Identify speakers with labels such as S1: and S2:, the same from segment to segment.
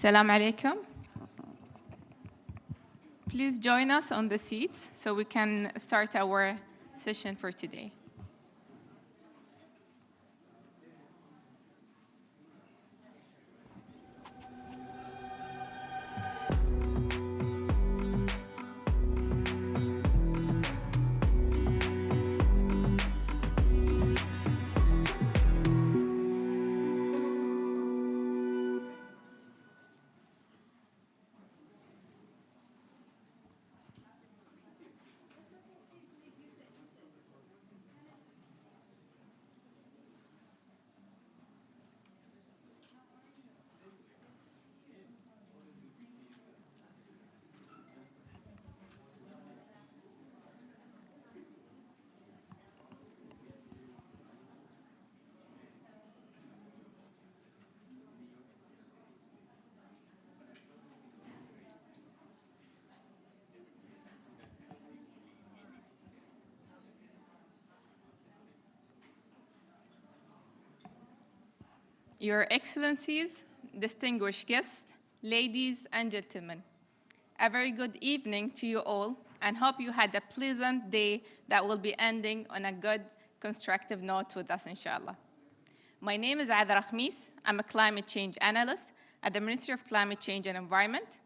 S1: Salam alaikum. Please join us on the seats so we can start our session for today. Your Excellencies, distinguished guests, ladies and gentlemen, a very good evening to you all, and hope you had a pleasant day that will be ending on a good, constructive note with us, inshallah. My name is Adra Khamis. I'm a climate change analyst at the Ministry of Climate Change and Environment,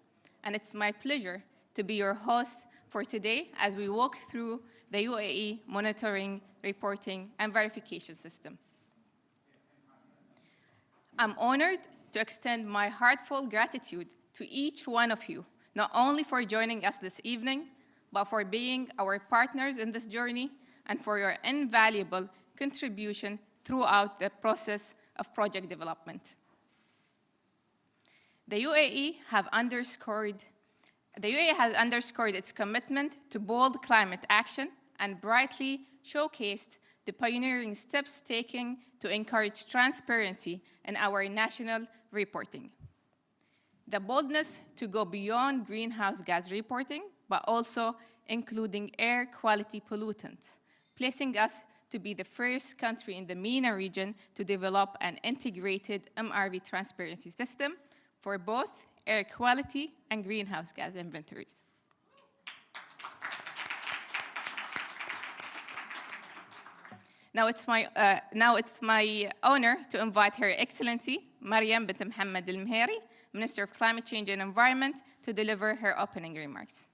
S1: and it's my pleasure to be your host for today as we walk through the UAE monitoring, reporting, and verification system. I'm honored to extend my heartfelt gratitude to each one of you, not only for joining us this evening, but for being our partners in this journey and for your invaluable contribution throughout the process of project development. The UAE has underscored its commitment to bold climate action and brightly showcased the pioneering steps taken to encourage transparency in our national reporting. The boldness to go beyond greenhouse gas reporting, but also including air quality pollutants, placing us to be the first country in the MENA region to develop an integrated MRV transparency system for both air quality and greenhouse gas inventories. Now it's my honor to invite Her Excellency Mariam bint Mohammed Al Mheri, Minister of Climate Change and Environment, to deliver her opening remarks.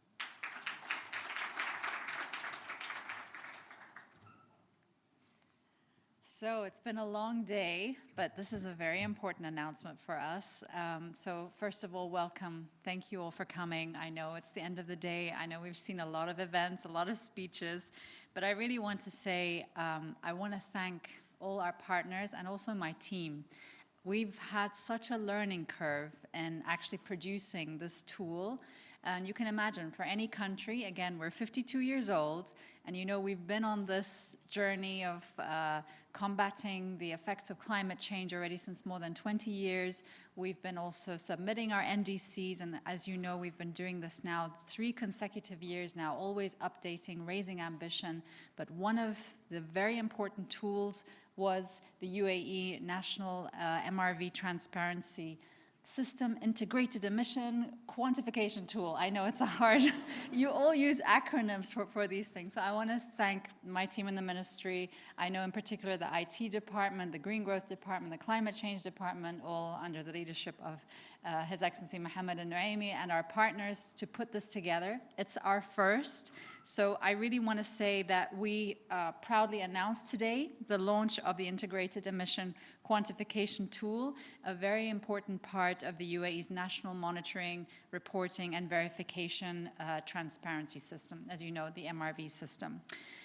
S2: So it's been a long day, but this is a very important announcement for us. So first of all, welcome. Thank you all for coming. I know it's the end of the day. I know we've seen a lot of events, a lot of speeches, but I really want to say I want to thank all our partners and also my team. We've had such a learning curve in actually producing this tool. And you can imagine, for any country, again, we're 52 years old, and you know we've been on this journey of combating the effects of climate change already since more than 20 years. We've been also submitting our NDCs, and as you know, we've been doing this now 3 consecutive years now, always updating, raising ambition. But one of the very important tools was the UAE National MRV Transparency System Integrated Emission Quantification Tool. I know it's a hard, you all use acronyms for these things. So I want to thank my team in the ministry. I know in particular the IT department, the Green Growth department, the Climate Change department, all under the leadership of His Excellency Mohammed Al Nuaimi, and our partners to put this together. It's our first. So I really want to say that we proudly announced today the launch of the Integrated Emission Quantification Tool, a very important part of the UAE's national monitoring, reporting, and verification transparency system, as you know, the MRV system.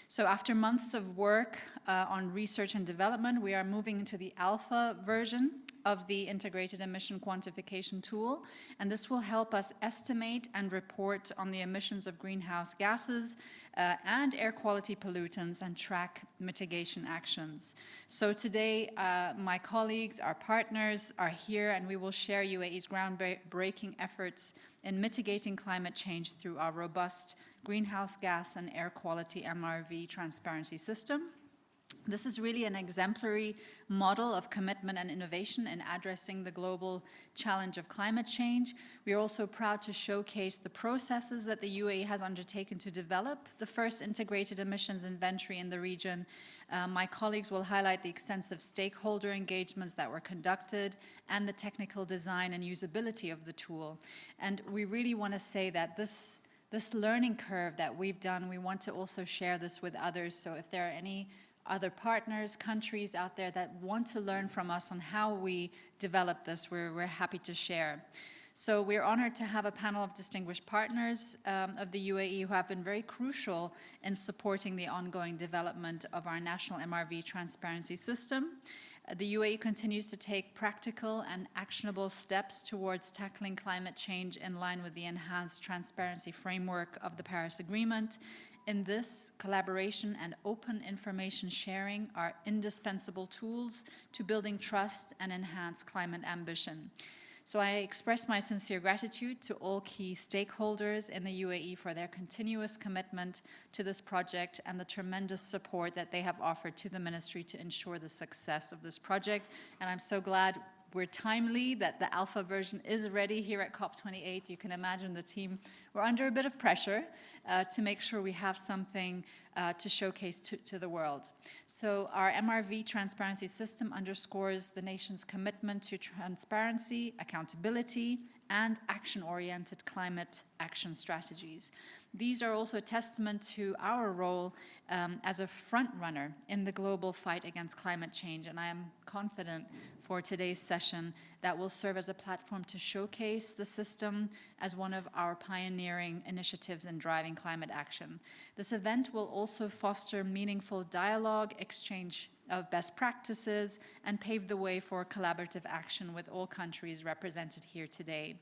S2: So after months of work on research and development, we are moving into the alpha version of the Integrated Emission Quantification Tool, and this will help us estimate and report on the emissions of greenhouse gases and air quality pollutants and track mitigation actions. So today, my colleagues, our partners are here, and we will share UAE's groundbreaking efforts in mitigating climate change through our robust greenhouse gas and air quality MRV transparency system. This is really an exemplary model of commitment and innovation in addressing the global challenge of climate change. We are also proud to showcase the processes that the UAE has undertaken to develop the first integrated emissions inventory in the region. My colleagues will highlight the extensive stakeholder engagements that were conducted and the technical design and usability of the tool. And we really want to say that this learning curve that we've done, we want to also share this with others. So if there are any other partners, countries out there that want to learn from us on how we develop this, we're happy to share. So we're honored to have a panel of distinguished partners of the UAE who have been very crucial in supporting the ongoing development of our national MRV transparency system. The UAE continues to take practical and actionable steps towards tackling climate change in line with the enhanced transparency framework of the Paris Agreement. In this, collaboration and open information sharing are indispensable tools to building trust and enhance climate ambition. So I express my sincere gratitude to all key stakeholders in the UAE for their continuous commitment to this project and the tremendous support that they have offered to the ministry to ensure the success of this project. And I'm so glad we're timely, that the alpha version is ready here at COP28. You can imagine the team were under a bit of pressure to make sure we have something to showcase to the world. So our MRV transparency system underscores the nation's commitment to transparency, accountability, and action-oriented climate action strategies. These are also a testament to our role as a front runner in the global fight against climate change, and I am confident for today's session that will serve as a platform to showcase the system as one of our pioneering initiatives in driving climate action. This event will also foster meaningful dialogue, exchange of best practices, and pave the way for collaborative action with all countries represented here today.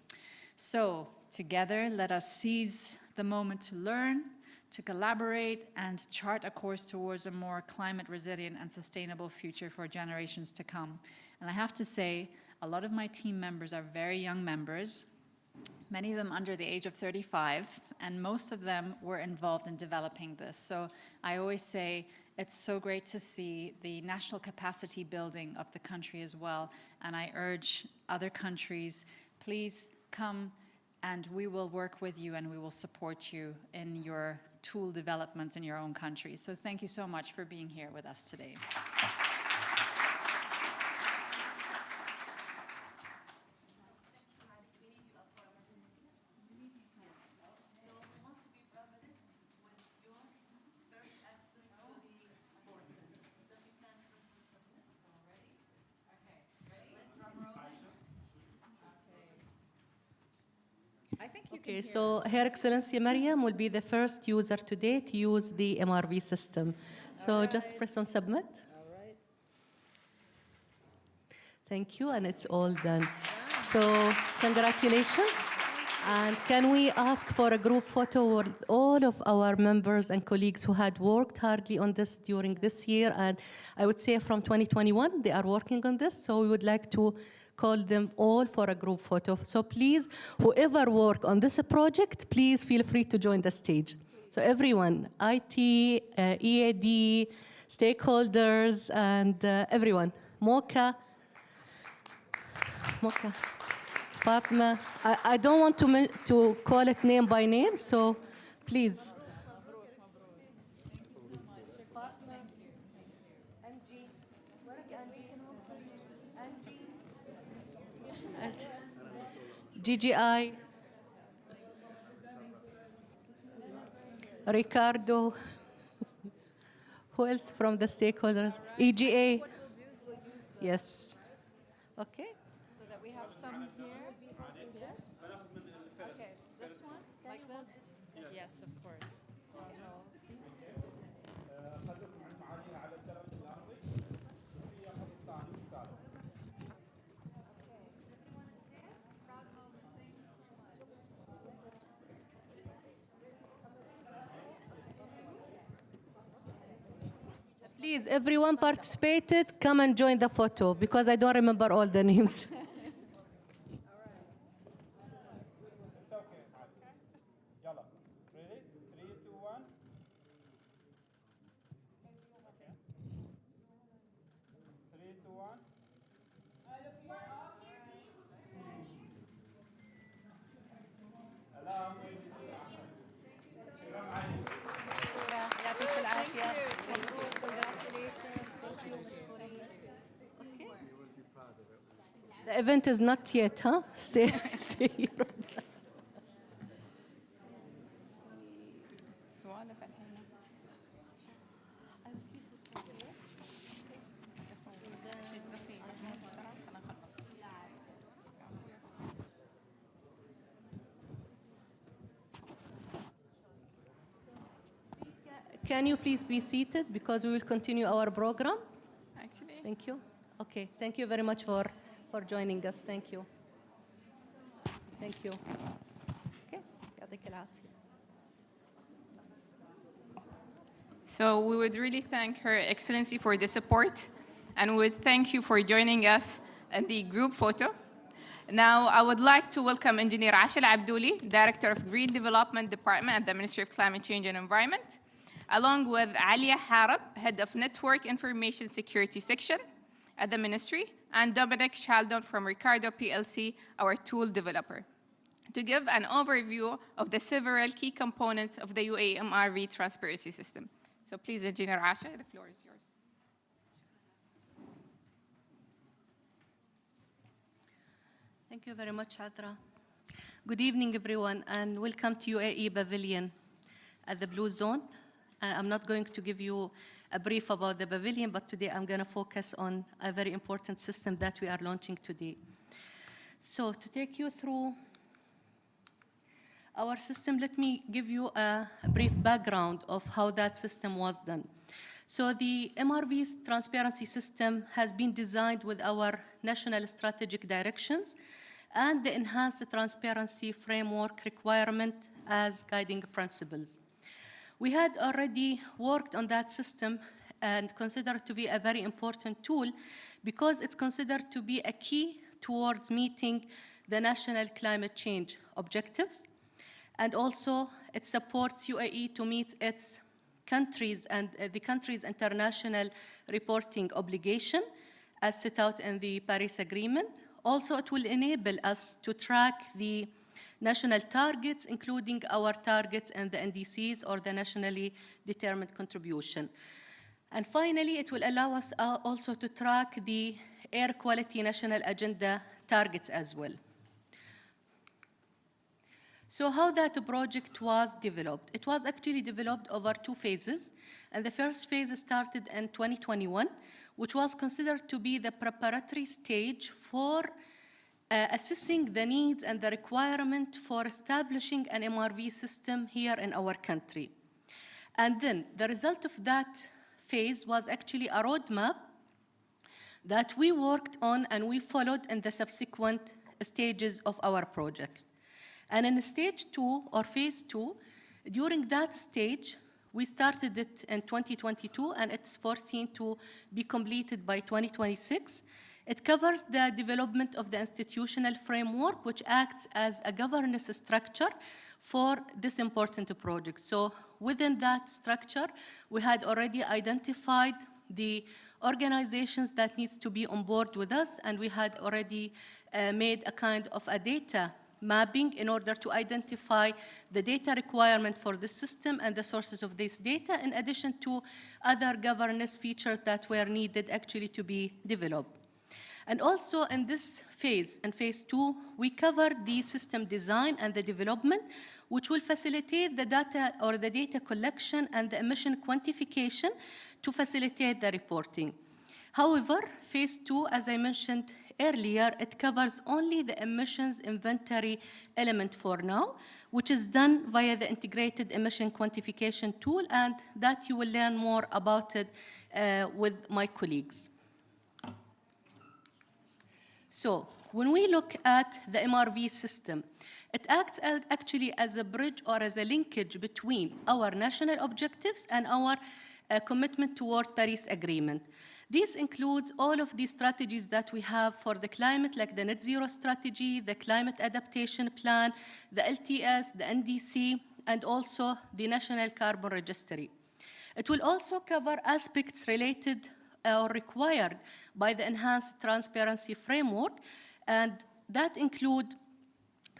S2: So, together, let us seize the moment to learn, to collaborate, and chart a course towards a more climate resilient and sustainable future for generations to come. And I have to say, a lot of my team members are very young members, many of them under the age of 35, and most of them were involved in developing this. So I always say, it's so great to see the national capacity building of the country as well. And I urge other countries, please come and we will work with you and we will support you in your tool development in your own country. So thank you so much for being here with us today.
S3: Okay, so Her Excellency Mariam will be the first user today to use the MRV system. So just press on submit.
S4: All right.
S3: Thank you, and it's all done. So congratulations. And can we ask for a group photo with all of our members and colleagues who had worked hardly on this during this year? And I would say from 2021, they are working on this. So we would like to call them all for a group photo. So please, whoever work on this project, please feel free to join the stage. So everyone, IT, EAD, stakeholders, and everyone. Mocha, Fatma. I don't want to call it name by name, so please. GGI, Ricardo, who else from the stakeholders? EGA, yes. Okay.
S2: So that we have some here. This? Okay, this one, like this? Yes, of course.
S3: Please, everyone participated, come and join the photo because I don't remember all the names. The event is not yet, huh? Stay, stay here. Can you please be seated because we will continue our program?
S1: Actually,
S3: Thank you. Okay, thank you very much for joining us. Thank you. Thank you. Okay, يعطيك العافية.
S1: so we would really thank Her Excellency for the support, and we would thank you for joining us in the group photo. Now, I would like to welcome Engineer Ashel Abdouli, Director of Green Development Department at the Ministry of Climate Change and Environment, along with Alia Harab, Head of Network Information Security Section at the Ministry, and Dominic Sheldon from Ricardo PLC, our tool developer, to give an overview of the several key components of the UAE MRV transparency system. So please, Engineer Ashel, the floor is yours.
S3: Thank you very much, Adra. Good evening, everyone, and welcome to UAE Pavilion at the Blue Zone. I'm not going to give you a brief about the pavilion, but today I'm going to focus on a very important system that we are launching today. So to take you through our system, let me give you a brief background of how that system was done. So the MRV's transparency system has been designed with our national strategic directions and the enhanced transparency framework requirement as guiding principles. We had already worked on that system and considered to be a very important tool because it's considered to be a key towards meeting the national climate change objectives. And also, it supports UAE to meet its countries and the country's international reporting obligation as set out in the Paris Agreement. Also, it will enable us to track the national targets, including our targets and the NDCs, or the nationally determined contribution. And finally, it will allow us also to track the air quality national agenda targets as well. So how that project was developed? It was actually developed over 2 phases. And the first phase started in 2021, which was considered to be the preparatory stage for assessing the needs and the requirement for establishing an MRV system here in our country. And then the result of that phase was actually a roadmap that we worked on and we followed in the subsequent stages of our project. And in stage 2 or phase 2, during that stage, we started it in 2022 and it's foreseen to be completed by 2026. It covers the development of the institutional framework, which acts as a governance structure for this important project. So within that structure, we had already identified the organizations that needs to be on board with us, and we had already made a kind of a data mapping in order to identify the data requirement for the system and the sources of this data, in addition to other governance features that were needed actually to be developed. And also in this phase, in phase 2, we covered the system design and the development, which will facilitate the data or the data collection and the emission quantification to facilitate the reporting. However, phase 2, as I mentioned earlier, it covers only the emissions inventory element for now, which is done via the integrated emission quantification tool, and that you will learn more about it with my colleagues. So when we look at the MRV system, it acts actually as a bridge or as a linkage between our national objectives and our commitment toward Paris Agreement. This includes all of the strategies that we have for the climate, like the net zero strategy, the climate adaptation plan, the LTS, the NDC, and also the national carbon registry. It will also cover aspects related or required by the enhanced transparency framework, and that include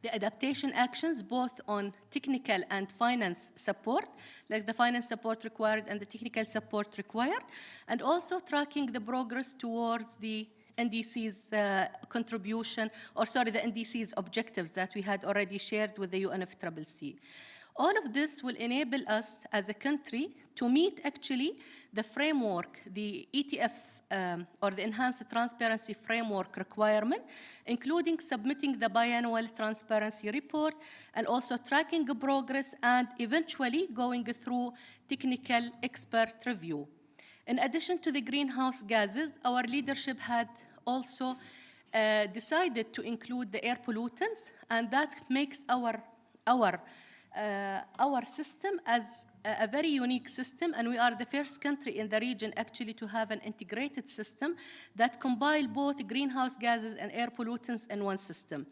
S3: the adaptation actions both on technical and finance support, like the finance support required and the technical support required, and also tracking the progress towards the NDC's contribution, the NDC's objectives that we had already shared with the UNFCCC. All of this will enable us as a country to meet actually the framework, the ETF or the Enhanced Transparency Framework requirement, including submitting the biannual transparency report and also tracking progress and eventually going through technical expert review. In addition to the greenhouse gases, our leadership had also decided to include the air pollutants, and that makes our system as a very unique system, and we are the first country in the region actually to have an integrated system that combine both greenhouse gases and air pollutants in one system.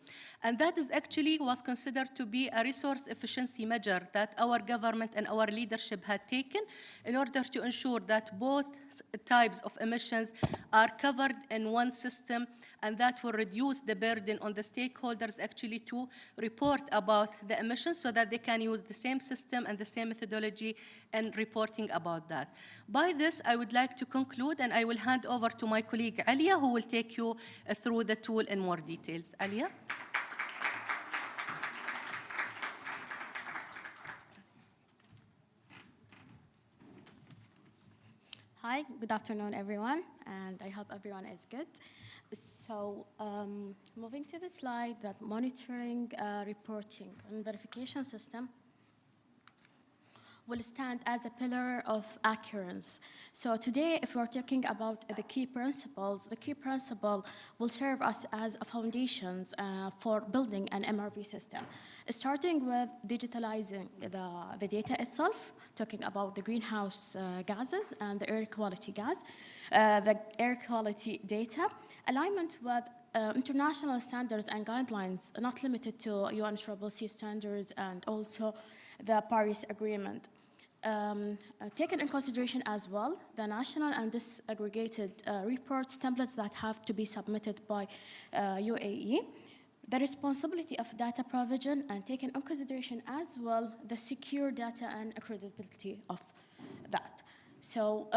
S3: And that is actually was considered to be a resource efficiency measure that our government and our leadership had taken in order to ensure that both types of emissions are covered in one system, and that will reduce the burden on the stakeholders actually to report about the emissions so that they can use the same system and the same methodology in reporting about that. By this, I would like to conclude, and I will hand over to my colleague Alia, who will take you through the tool in more details. Alia?
S4: Hi, good afternoon, everyone, and I hope everyone is good. So, moving to the slide, that monitoring, reporting, and verification system will stand as a pillar of accuracy. So today, if we're talking about the key principles, the key principle will serve us as a foundations for building an MRV system, starting with digitalizing the data itself, talking about the greenhouse gases and the air quality gas, the air quality data, alignment with international standards and guidelines, not limited to UNFCCC standards and also the Paris Agreement. Taken in consideration as well the national and disaggregated reports templates that have to be submitted by UAE, the responsibility of data provision, and taken in consideration as well the secure data and credibility of that. So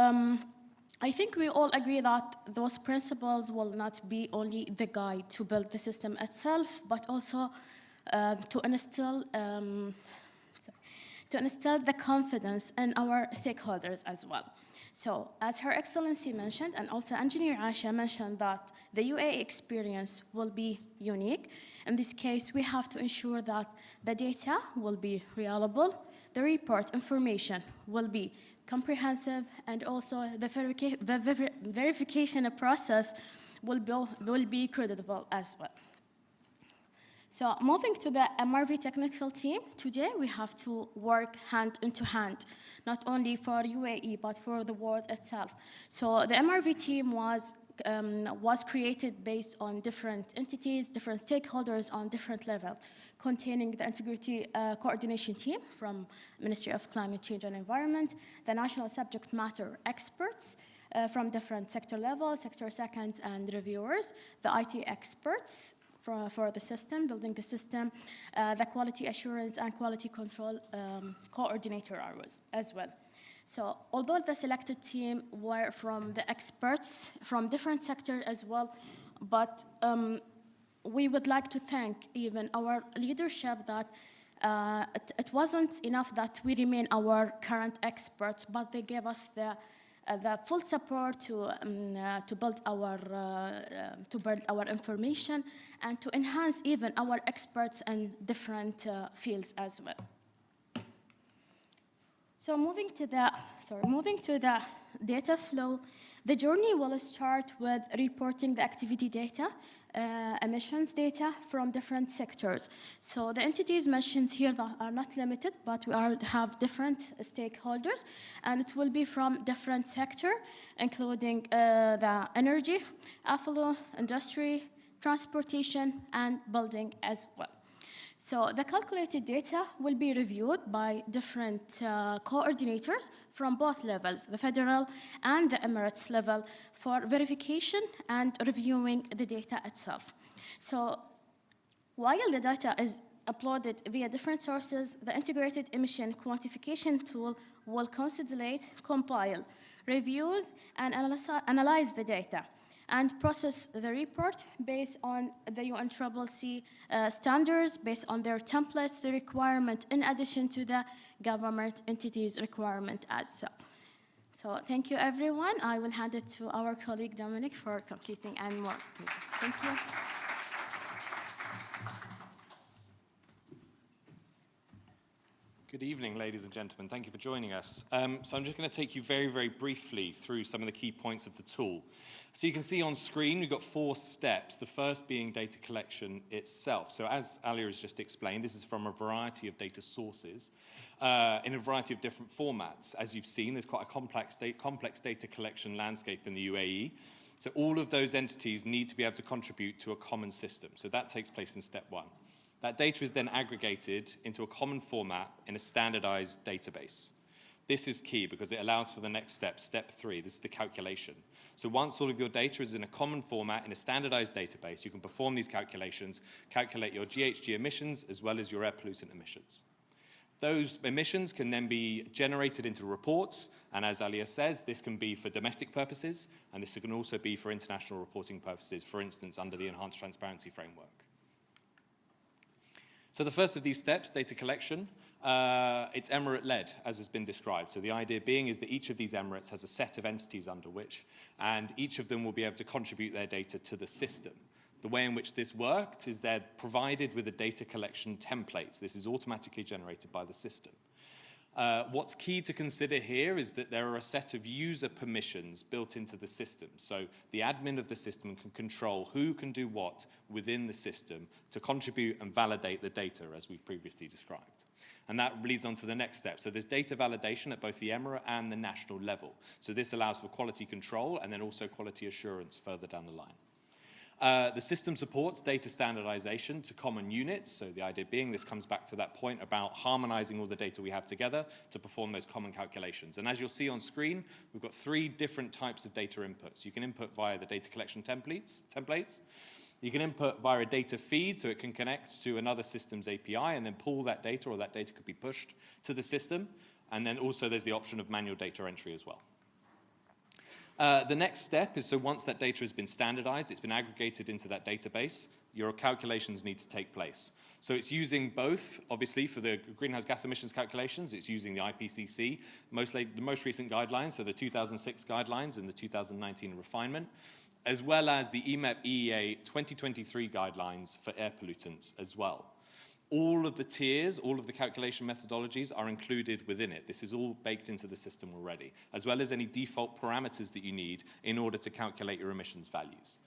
S4: I think we all agree that those principles will not be only the guide to build the system itself, but also to instill the confidence in our stakeholders as well. So, as Her Excellency mentioned, and also Engineer Asha mentioned, that the UAE experience will be unique. In this case, we have to ensure that the data will be reliable, the report information will be comprehensive, and also the verification process will be credible as well. So moving to the MRV technical team, today we have to work hand in hand, not only for UAE, but for the world itself. So the MRV team was created based on different entities, different stakeholders on different levels, containing the integrity coordination team from Ministry of Climate Change and Environment, the national subject matter experts from different sector levels, sector seconds and reviewers, the IT experts, for the system, building the system, the quality assurance and quality control coordinator as well. So although the selected team were from the experts from different sectors as well, but we would like to thank even our leadership that it wasn't enough that we remain our current experts, but they gave us the full support to build our information and to enhance even our experts in different fields as well. So moving to the data flow, the journey will start with reporting the activity data, emissions data from different sectors. So the entities mentioned here that are not limited, but we have different stakeholders, and it will be from different sectors, including the energy, affluent, industry, transportation, and building as well. So the calculated data will be reviewed by different coordinators from both levels, the federal and the Emirates level, for verification and reviewing the data itself. So while the data is uploaded via different sources, the integrated emission quantification tool will consolidate, compile, reviews, and analyze the data. and process the report based on the UNCCC standards, based on their templates, the requirement, in addition to the government entities requirement as well. So thank you, everyone. I will hand it to our colleague, Dominic, for completing and more. Thank you.
S5: Good evening, ladies and gentlemen. Thank you for joining us. So I'm just going to take you very, very briefly through some of the key points of the tool. So you can see on screen, we've got 4 steps, the first being data collection itself. So as Alia has just explained, this is from a variety of data sources in a variety of different formats. As you've seen, there's quite a complex data collection landscape in the UAE. So all of those entities need to be able to contribute to a common system. So that takes place in step 1. That data is then aggregated into a common format in a standardized database. This is key because it allows for the next step, step 3. This is the calculation. So once all of your data is in a common format in a standardized database, you can perform these calculations, calculate your GHG emissions as well as your air pollutant emissions. Those emissions can then be generated into reports, and as Alia says, this can be for domestic purposes, and this can also be for international reporting purposes, for instance, under the Enhanced Transparency Framework. So the first of these steps, data collection, it's Emirate-led, as has been described. So the idea being is that each of these Emirates has a set of entities under which, and each of them will be able to contribute their data to the system. The way in which this worked is they're provided with a data collection template. This is automatically generated by the system. What's key to consider here is that there are a set of user permissions built into the system. So the admin of the system can control who can do what within the system to contribute and validate the data, as we've previously described. And that leads on to the next step. So there's data validation at both the emirate and the national level. So this allows for quality control and then also quality assurance further down the line. The system supports data standardization to common units. So the idea being this comes back to that point about harmonizing all the data we have together to perform those common calculations. And as you'll see on screen, we've got 3 different types of data inputs. You can input via the data collection templates. You can input via a data feed, so it can connect to another system's API and then pull that data, or that data could be pushed to the system. And then also there's the option of manual data entry as well. The next step is, so once that data has been standardized, it's been aggregated into that database, your calculations need to take place. So it's using both, obviously, for the greenhouse gas emissions calculations, it's using the IPCC, the most recent guidelines, so the 2006 guidelines and the 2019 refinement, as well as the EMEP-EEA 2023 guidelines for air pollutants as well. All of the tiers, all of the calculation methodologies are included within it. This is all baked into the system already, as well as any default parameters that you need in order to calculate your emissions values.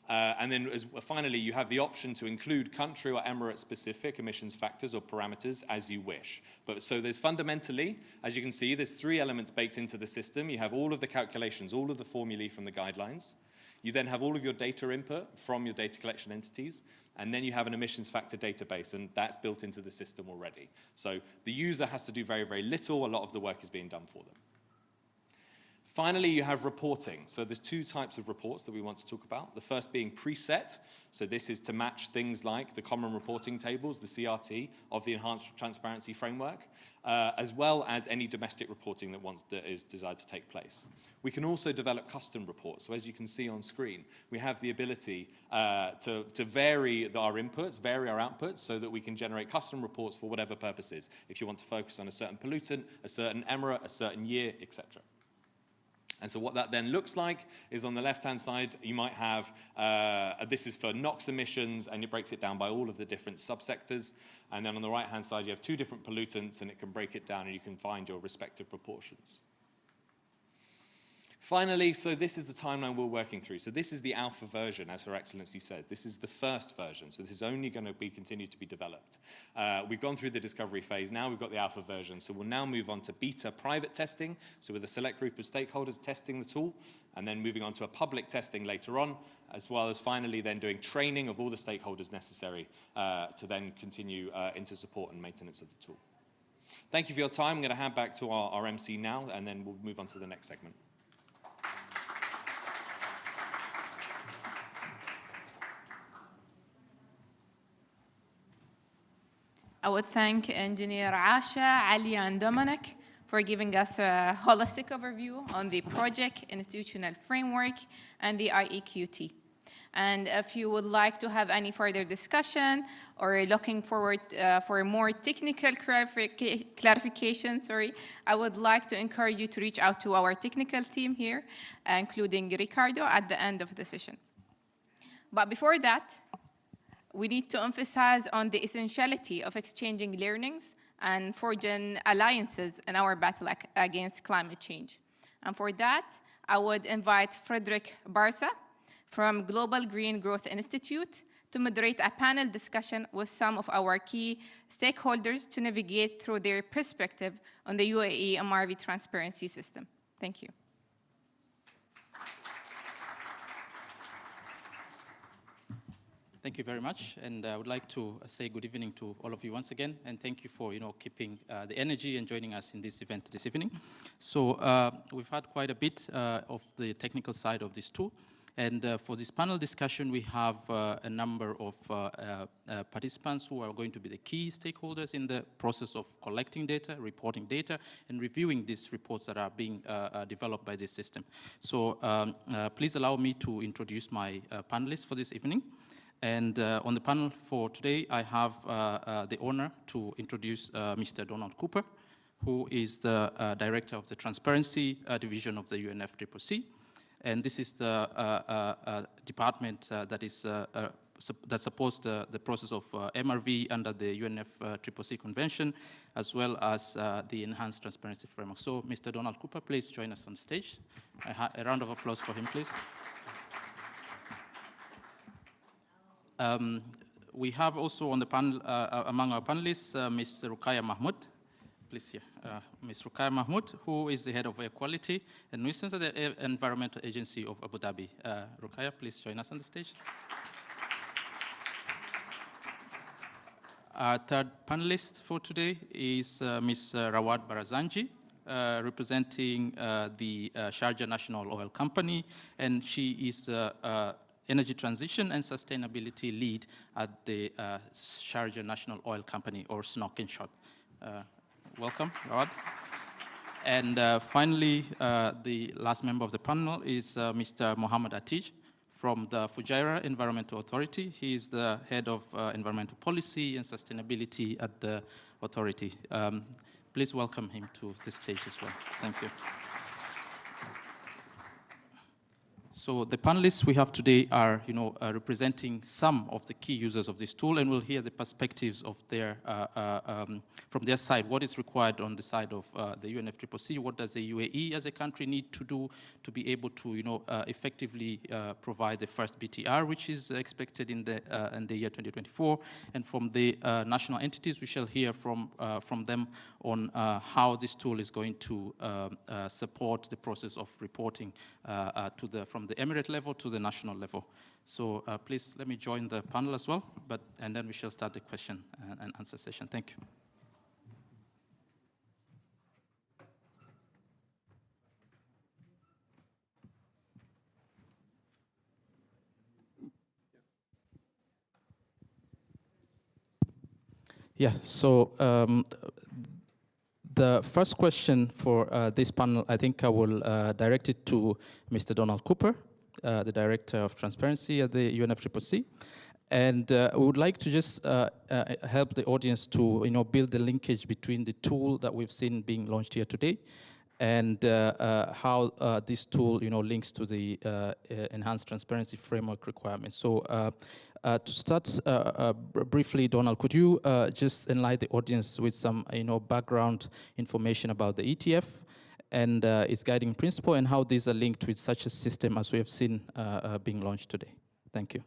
S5: And then finally, you have the option to include country or emirate-specific emissions factors or parameters as you wish. So there's fundamentally, as you can see, there's 3 elements baked into the system. You have all of the calculations, all of the formulae from the guidelines. You then have all of your data input from your data collection entities, and then you have an emissions factor database, and that's built into the system already. So the user has to do very, very little. A lot of the work is being done for them. Finally, you have reporting. So there's 2 types of reports that we want to talk about. The first being preset. So this is to match things like the common reporting tables, the CRT of the Enhanced Transparency Framework, as well as any domestic reporting that is desired to take place. We can also develop custom reports. So as you can see on screen, we have the ability to vary our inputs, vary our outputs, so that we can generate custom reports for whatever purposes. If you want to focus on a certain pollutant, a certain emirate, a certain year, etc. And so what that then looks like is on the left-hand side, you might have, this is for NOx emissions, and it breaks it down by all of the different subsectors. And then on the right-hand side, you have 2 different pollutants, and it can break it down, and you can find your respective proportions. Finally, so this is the timeline we're working through. So this is the alpha version, as Her Excellency says. This is the first version, so this is only going to be continued to be developed. We've gone through the discovery phase. Now we've got the alpha version, so we'll now move on to beta private testing, so with a select group of stakeholders testing the tool, and then moving on to a public testing later on, as well as finally then doing training of all the stakeholders necessary to then continue into support and maintenance of the tool. Thank you for your time. I'm going to hand back to our MC now, and then we'll move on to the next segment.
S1: I would thank Engineer Asha, Ali, and Dominic for giving us a holistic overview on the project, institutional framework, and the IEQT. And if you would like to have any further discussion or looking forward for more technical clarification, I would like to encourage you to reach out to our technical team here, including Ricardo, at the end of the session. But before that, we need to emphasize on the essentiality of exchanging learnings and forging alliances in our battle against climate change. And for that, I would invite Frederick Barsa from Global Green Growth Institute to moderate a panel discussion with some of our key stakeholders to navigate through their perspective on the UAE MRV transparency system. Thank you.
S6: Thank you very much, and I would like to say good evening to all of you once again, and thank you for keeping the energy and joining us in this event this evening. So we've had quite a bit of the technical side of this tool. And for this panel discussion, we have a number of participants who are going to be the key stakeholders in the process of collecting data, reporting data, and reviewing these reports that are being developed by this system. So please allow me to introduce my panelists for this evening. And on the panel for today, I have the honor to introduce Mr. Donald Cooper, who is the Director of the Transparency Division of the UNFCCC. And this is the department that supports the process of MRV under the UNFCCC Convention, as well as the Enhanced Transparency Framework. So, Mr. Donald Cooper, please join us on stage. A round of applause for him, please. We have also on the panel, among our panelists, Ms. Ruqayya Mahmood. Please here, Ms. Ruqayya Mahmood, who is the head of Air Quality and Nuisance at the Environmental Agency of Abu Dhabi. Ruqayya, please join us on the stage. Our third panelist for today is Ms. Rawad Barazanji, representing the Sharjah National Oil Company, and she is the Energy Transition and Sustainability Lead at the Sharjah National Oil Company, or SNOC in short. Welcome, Rawad. And finally, the last member of the panel is Mr. Mohammed Atij from the Fujairah Environmental Authority. He is the head of environmental policy and sustainability at the authority. Please welcome him to the stage as well. Thank you. So the panelists we have today are, representing some of the key users of this tool, and we'll hear the perspectives of their, from their side, what is required on the side of the UNFCCC, what does the UAE as a country need to do to be able to, effectively provide the first BTR, which is expected in the year 2024, and from the national entities, we shall hear from them on how this tool is going to support the process of reporting from the emirate level to the national level. So please let me join the panel as well, and then we shall start the question and answer session. Thank you. Yeah, so the first question for this panel, I think I will direct it to Mr. Donald Cooper, the Director of Transparency at the UNFCCC. And we would like to just help the audience to build the linkage between the tool that we've seen being launched here today and how this tool links to the Enhanced Transparency Framework requirements. So to start briefly, Donald, could you just enlighten the audience with some background information about the ETF and its guiding principle and how these are linked with such a system as we have seen being launched today? Thank you.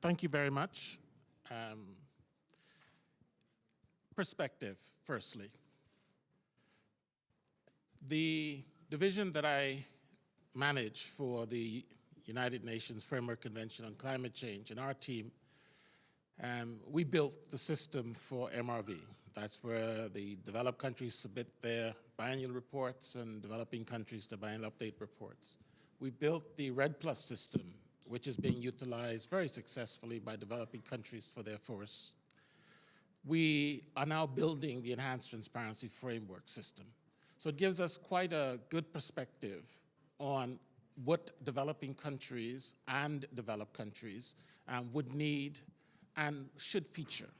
S7: Thank you very much. Perspective, firstly. The division that I manage for the United Nations Framework Convention on Climate Change and our team, we built the system for MRV. That's where the developed countries submit their biannual reports and developing countries to biannual update reports. We built the RED Plus system, which is being utilized very successfully by developing countries for their forests. we are now building the Enhanced Transparency Framework system. So it gives us quite a good perspective on what developing countries and developed countries would need and should feature.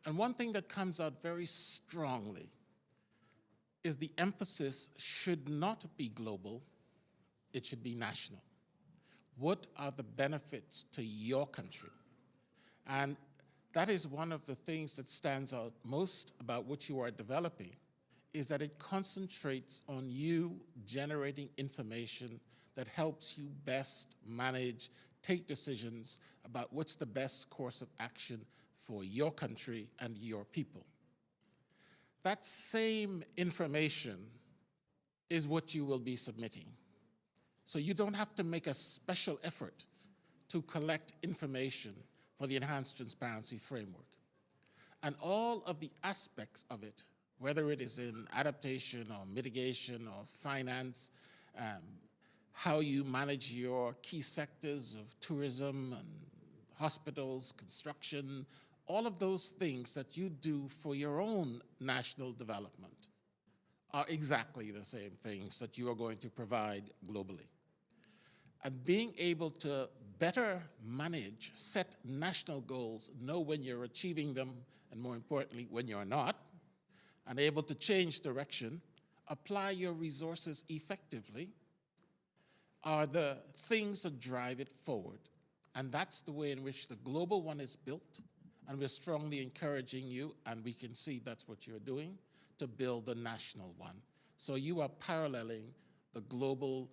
S7: And one thing that comes out very strongly is the emphasis should not be global, it should be national. What are the benefits to your country? And that is one of the things that stands out most about what you are developing, is that it concentrates on you generating information that helps you best manage, take decisions about what's the best course of action for your country and your people. That same information is what you will be submitting. So you don't have to make a special effort to collect information for the Enhanced Transparency Framework. And all of the aspects of it, whether it is in adaptation or mitigation or finance, how you manage your key sectors of tourism and hospitals, construction, all of those things that you do for your own national development are exactly the same things that you are going to provide globally. And being able to better manage, set national goals, know when you're achieving them, and more importantly, when you're not, and able to change direction, apply your resources effectively, are the things that drive it forward. And that's the way in which the global one is built, and we're strongly encouraging you, and we can see that's what you're doing, to build the national one. So you are paralleling the global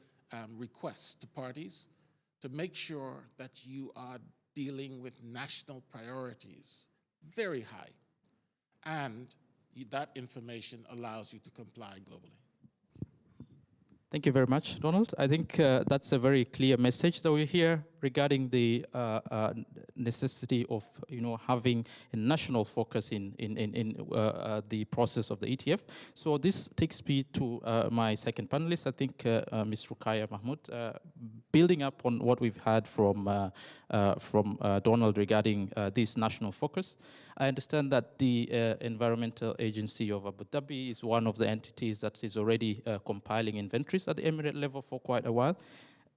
S7: requests to parties to make sure that you are dealing with national priorities very high, and that information allows you to comply globally.
S6: Thank you very much, Donald. I think that's a very clear message that we hear regarding the necessity of having a national focus in the process of the ETF. So this takes me to my second panelist, I think Ms. Rukaya Mahmood, building up on what we've heard from Donald regarding this national focus. I understand that the Environmental Agency of Abu Dhabi is one of the entities that is already compiling inventories at the Emirate level for quite a while.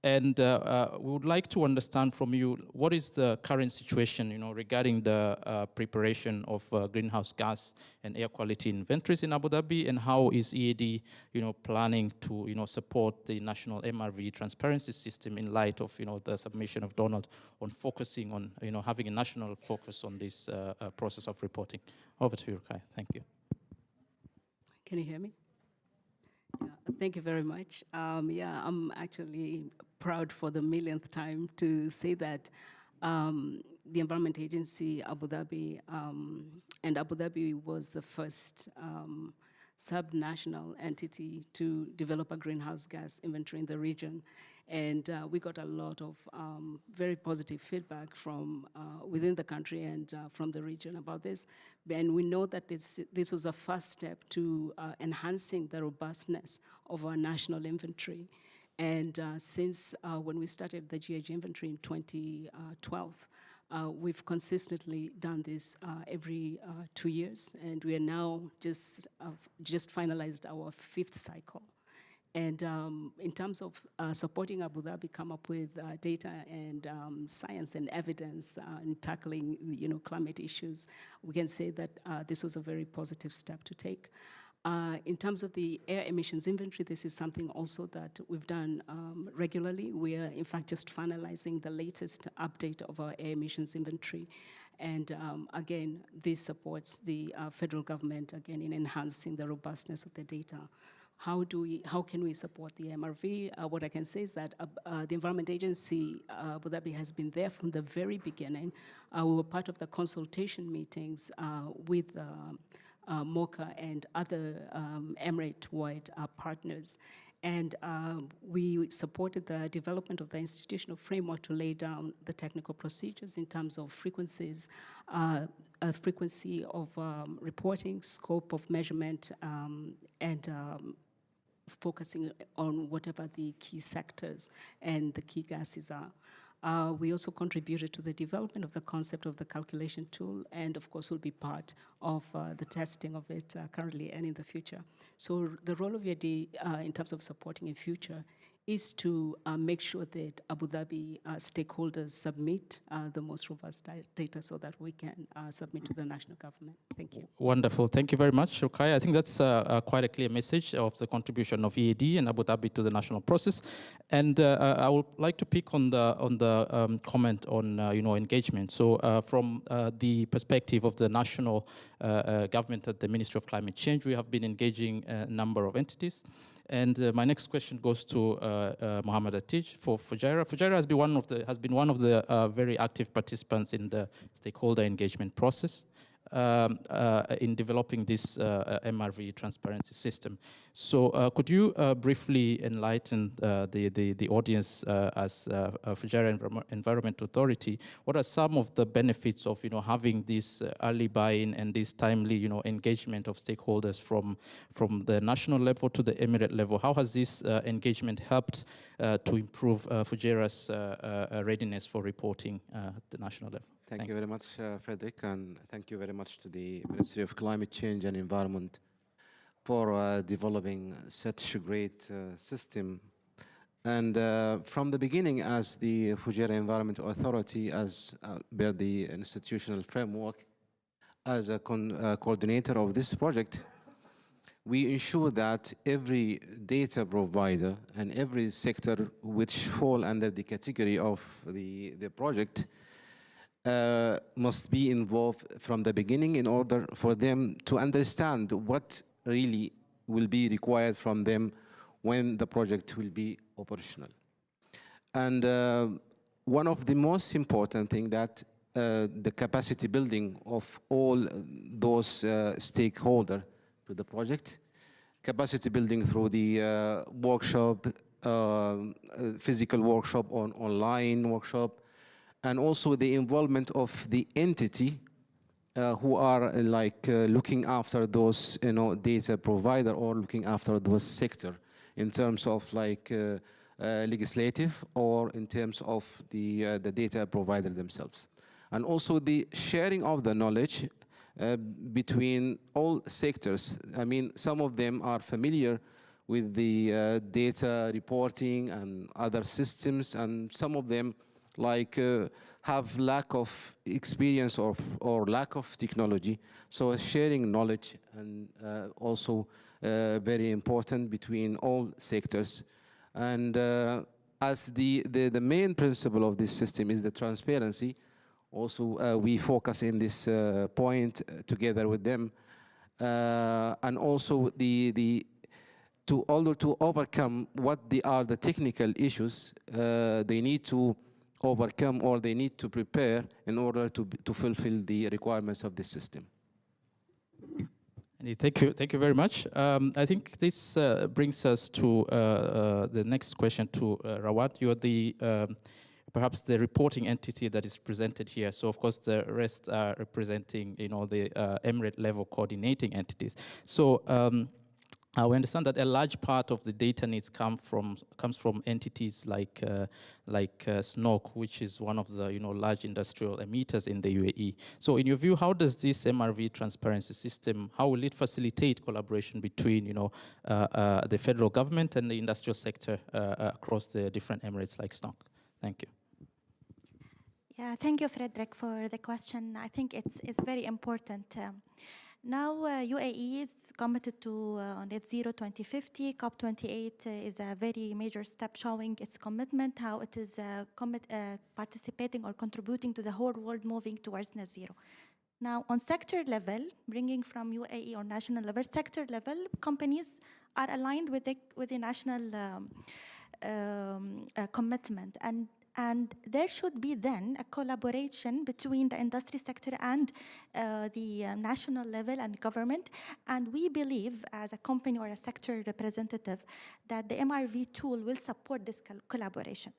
S6: And we would like to understand from you, what is the current situation, regarding the preparation of greenhouse gas and air quality inventories in Abu Dhabi, and how is EAD, planning to, support the national MRV transparency system in light of, the submission of Donald on focusing on, having a national focus on this process of reporting. Over to you, Kai. Thank you.
S8: Can you hear me? Yeah, thank you very much. Yeah, I'm actually proud for the millionth time to say that the Environment Agency Abu Dhabi, and Abu Dhabi was the first sub-national entity to develop a greenhouse gas inventory in the region. And we got a lot of very positive feedback from within the country and from the region about this. And we know that this was a first step to enhancing the robustness of our national inventory. And since when we started the GHG inventory in 2012, we've consistently done this every 2 years, and we are now just finalized our 5th cycle. And in terms of supporting Abu Dhabi come up with data and science and evidence in tackling, climate issues, we can say that this was a very positive step to take. In terms of the air emissions inventory, this is something also that we've done regularly. We are, in fact, just finalizing the latest update of our air emissions inventory. And again, this supports the federal government, again, in enhancing the robustness of the data. How can we support the MRV? What I can say is that the Environment Agency, Abu Dhabi, has been there from the very beginning. We were part of the consultation meetings with MOCA and other Emirate-wide partners. And we supported the development of the institutional framework to lay down the technical procedures in terms of frequencies, frequency of reporting, scope of measurement, and focusing on whatever the key sectors and the key gases are. We also contributed to the development of the concept of the calculation tool, and of course will be part of the testing of it currently and in the future. So the role of UAD in terms of supporting in future is to make sure that Abu Dhabi stakeholders submit the most robust data so that we can submit to the national government. Thank you.
S6: Wonderful. Thank you very much, Rukai. I think that's quite a clear message of the contribution of EAD and Abu Dhabi to the national process. And I would like to pick on the comment on engagement. So from the perspective of the national government at the Ministry of Climate Change, we have been engaging a number of entities. And my next question goes to Mohammed Atij for Fujairah. Fujairah has been one of the very active participants in the stakeholder engagement process in developing this MRV transparency system. So could you briefly enlighten the audience as Fujairah Environment Authority, what are some of the benefits of having this early buy-in and this timely engagement of stakeholders from the national level to the emirate level? How has this engagement helped to improve Fujairah's readiness for reporting at the national level?
S9: Thank you very much, Frederick, and thank you very much to the Ministry of Climate Change and Environment for developing such a great system. And from the beginning, as the Fujairah Environment Authority, as per the institutional framework, as a coordinator of this project, we ensure that every data provider and every sector which fall under the category of the project must be involved from the beginning in order for them to understand what really will be required from them when the project will be operational. And one of the most important things that the capacity building of all those stakeholders to the project, capacity building through the workshop, physical workshop, online workshop, and also the involvement of the entity who are looking after those data provider or looking after those sector in terms of legislative or in terms of the data provider themselves. And also the sharing of the knowledge between all sectors. I mean, some of them are familiar with the data reporting and other systems, and some of them have lack of experience or lack of technology. So sharing knowledge and also very important between all sectors. And as the main principle of this system is the transparency, also we focus in this point together with them. And also to overcome what are the technical issues they need to overcome or they need to prepare in order to fulfill the requirements of this system.
S6: Thank you very much. I think this brings us to the next question to Rawat. You are the perhaps the reporting entity that is presented here. So of course the rest are representing the emirate level coordinating entities. So we understand that a large part of the data needs comes from entities like SNOC, which is one of the large industrial emitters in the UAE. So in your view, how does this MRV transparency system, how will it facilitate collaboration between the federal government and the industrial sector across the different emirates like SNOC? Thank you.
S10: Yeah, thank you, Frederick, for the question. I think it's very important. Now, UAE is committed to net zero 2050. COP28 is a very major step showing its commitment, how it is participating or contributing to the whole world moving towards net zero. Now, on sector level, bringing from UAE or national level, sector level, companies are aligned with the national commitment. And there should be then a collaboration between the industry sector and the national level and government. And we believe, as a company or a sector representative, that the MRV tool will support this collaboration.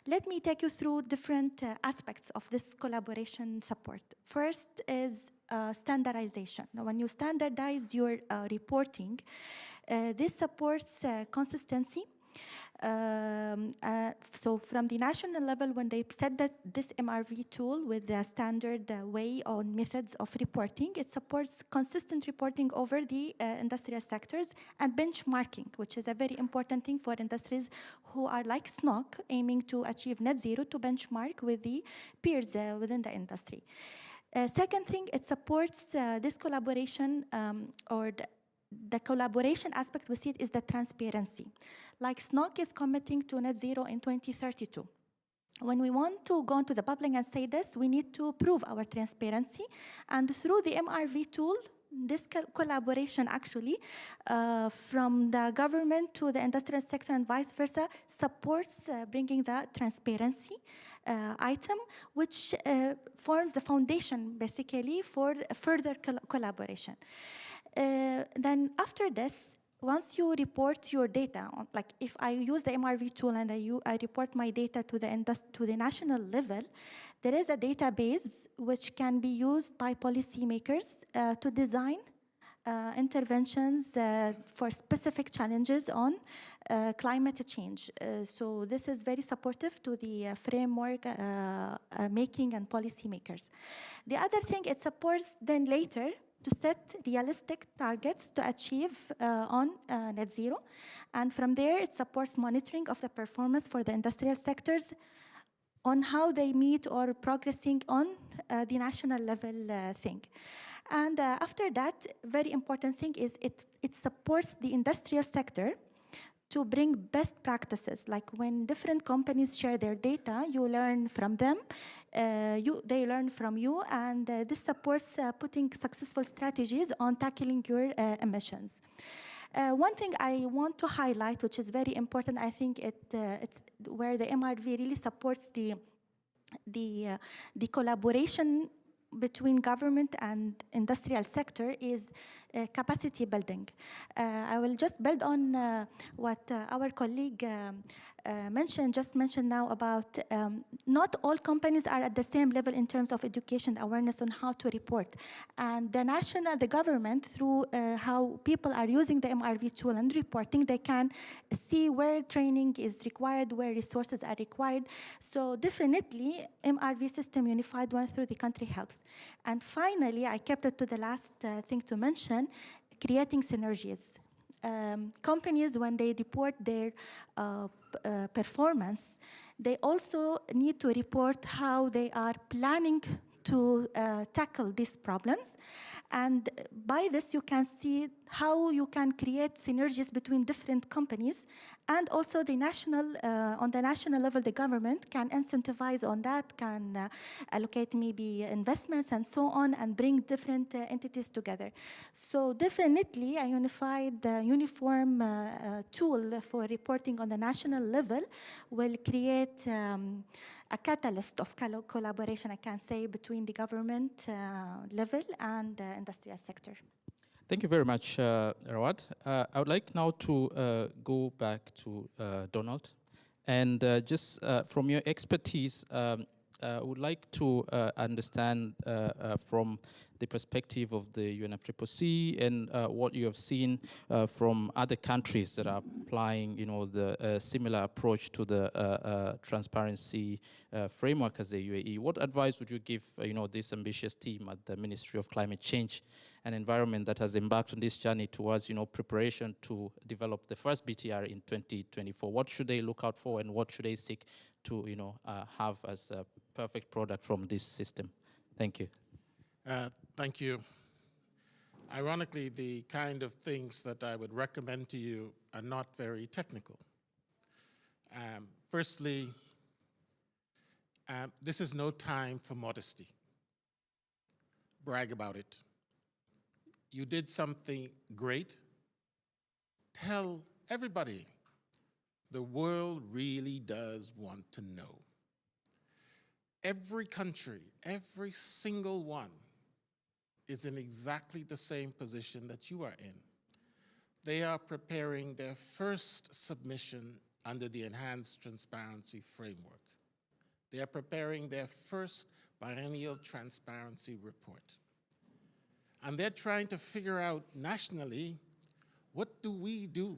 S10: Let me take you through different aspects of this collaboration support. First is standardization. Now, when you standardize your reporting, this supports consistency So from the national level, when they set that this MRV tool with the standard way on methods of reporting, it supports consistent reporting over the industrial sectors and benchmarking, which is a very important thing for industries who are like SNOC, aiming to achieve net zero, to benchmark with the peers within the industry. Second thing, it supports this collaboration or the collaboration aspect we see it is the transparency. Like SNOC is committing to net zero in 2032. When we want to go into the public and say this, we need to prove our transparency. And through the MRV tool, this collaboration actually from the government to the industrial sector and vice versa supports bringing the transparency item, which forms the foundation basically for further collaboration. Then after this, once you report your data, like if I use the MRV tool and I report my data to the national level, there is a database which can be used by policymakers to design interventions for specific challenges on climate change. So this is very supportive to the framework making and policymakers. The other thing, it supports then later to set realistic targets to achieve on net zero. And from there, it supports monitoring of the performance for the industrial sectors on how they meet or progressing on the national level thing. And after that, very important thing is it supports the industrial sector to bring best practices. Like when different companies share their data, you learn from them, they learn from you, and this supports putting successful strategies on tackling your emissions. One thing I want to highlight, which is very important, I think it's where the MRV really supports the collaboration between government and industrial sector is capacity building. I will just build on what our colleague mentioned now about not all companies are at the same level in terms of education awareness on how to report. And the government, through how people are using the MRV tool and reporting, they can see where training is required, where resources are required. So definitely, MRV system unified one through the country helps. And finally, I kept it to the last thing to mention, creating synergies. Companies, when they report their performance, they also need to report how they are planning to tackle these problems. And by this, you can see how you can create synergies between different companies, and also the on the national level, the government can incentivize on that, can allocate maybe investments and so on, and bring different entities together. So definitely a unified, uniform tool for reporting on the national level will create a catalyst of collaboration, I can say, between the government level and the industrial sector.
S6: Thank you very much, Rawad. I would like now to go back to Donald. And just from your expertise, I would like to understand from the perspective of the UNFCCC and what you have seen from other countries that are applying, the similar approach to the transparency framework as the UAE. What advice would you give, this ambitious team at the Ministry of Climate Change and Environment that has embarked on this journey towards, preparation to develop the first BTR in 2024? What should they look out for, and what should they seek to, have as a perfect product from this system? Thank you.
S7: Thank you. Ironically, the kind of things that I would recommend to you are not very technical. Firstly, this is no time for modesty. Brag about it. You did something great. Tell everybody. The world really does want to know. Every country, every single one, is in exactly the same position that you are in. They are preparing their first submission under the Enhanced Transparency Framework. They are preparing their first biennial transparency report. And they're trying to figure out nationally, what do we do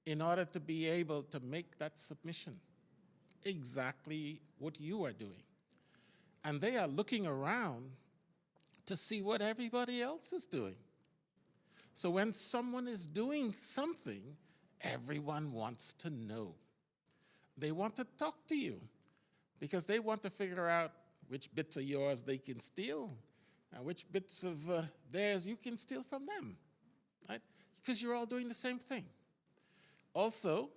S7: in order to be able to make that submission. Exactly what you are doing. And they are looking around to see what everybody else is doing. So when someone is doing something, everyone wants to know. They want to talk to you because they want to figure out which bits of yours they can steal and which bits of theirs you can steal from them, right? Because you're all doing the same thing. Also,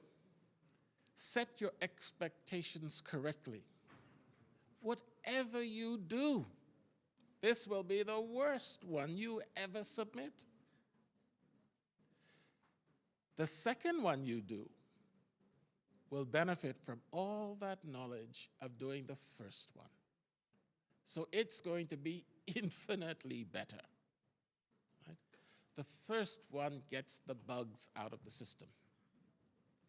S7: set your expectations correctly. Whatever you do, this will be the worst one you ever submit. The second one you do will benefit from all that knowledge of doing the first one. So it's going to be infinitely better. Right? The first one gets the bugs out of the system.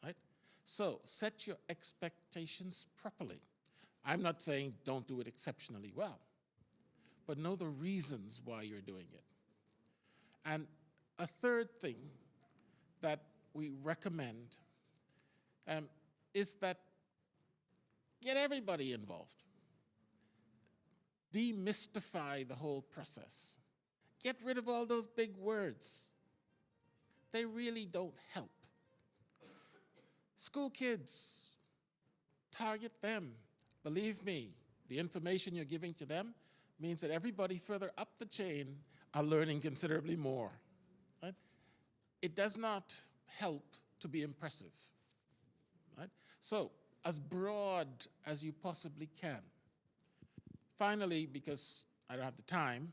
S7: Right? So set your expectations properly. I'm not saying don't do it exceptionally well, but know the reasons why you're doing it. And a third thing that we recommend is that get everybody involved. Demystify the whole process. Get rid of all those big words. They really don't help. School kids, target them. Believe me, the information you're giving to them means that everybody further up the chain are learning considerably more. Right? It does not help to be impressive. Right? So, as broad as you possibly can. Finally, because I don't have the time,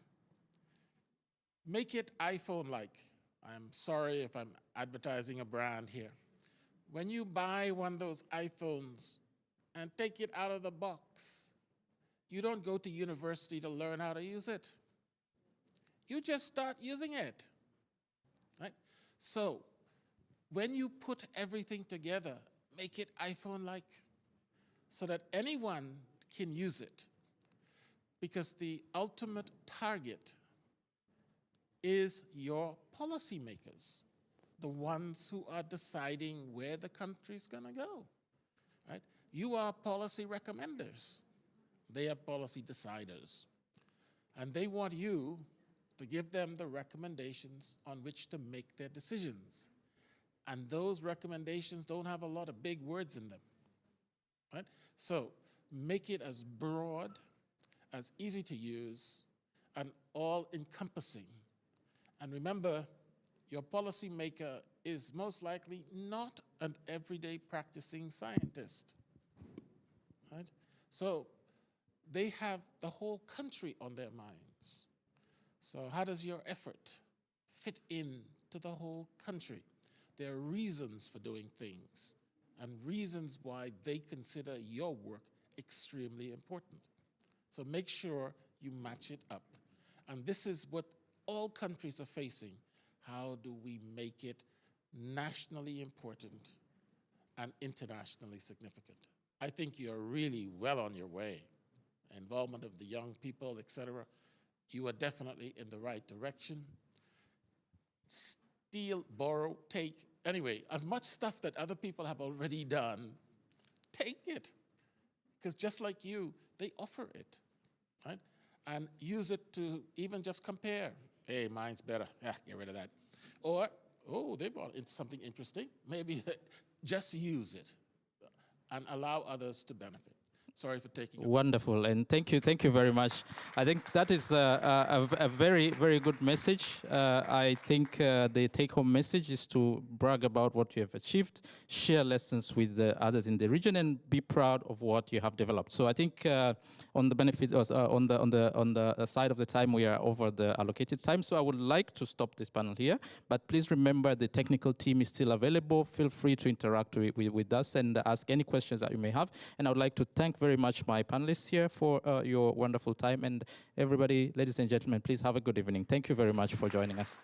S7: make it iPhone-like. I'm sorry if I'm advertising a brand here. When you buy one of those iPhones and take it out of the box, you don't go to university to learn how to use it. You just start using it. Right? So, when you put everything together, make it iPhone-like so that anyone can use it. Because the ultimate target is your policymakers, the ones who are deciding where the country's gonna go, right? You are policy recommenders. They are policy deciders. And they want you to give them the recommendations on which to make their decisions. And those recommendations don't have a lot of big words in them, right? So make it as broad, as easy to use, and all-encompassing. And remember, your policymaker is most likely not an everyday practicing scientist, right? So they have the whole country on their minds. So how does your effort fit in to the whole country? There are reasons for doing things and reasons why they consider your work extremely important. So make sure you match it up. And this is what all countries are facing. How do we make it nationally important and internationally significant? I think you're really well on your way. Involvement of the young people, etc. You are definitely in the right direction. Steal, borrow, take. Anyway, as much stuff that other people have already done, take it. Because just like you, they offer it, right? And use it to even just compare. Hey, mine's better. Yeah, get rid of that. Or, oh, they brought in something interesting. Maybe just use it and allow others to benefit. Sorry for taking up.
S6: Wonderful, and thank you very much. I think that is a very, very good message. I think the take-home message is to brag about what you have achieved, share lessons with the others in the region, and be proud of what you have developed. So I think on the benefit, on the side of the time, we are over the allocated time. So I would like to stop this panel here, but please remember the technical team is still available. Feel free to interact with us and ask any questions that you may have. And I would like to thank very much my panelists here for your wonderful time. And everybody, ladies and gentlemen, please have a good evening. Thank you very much for joining us.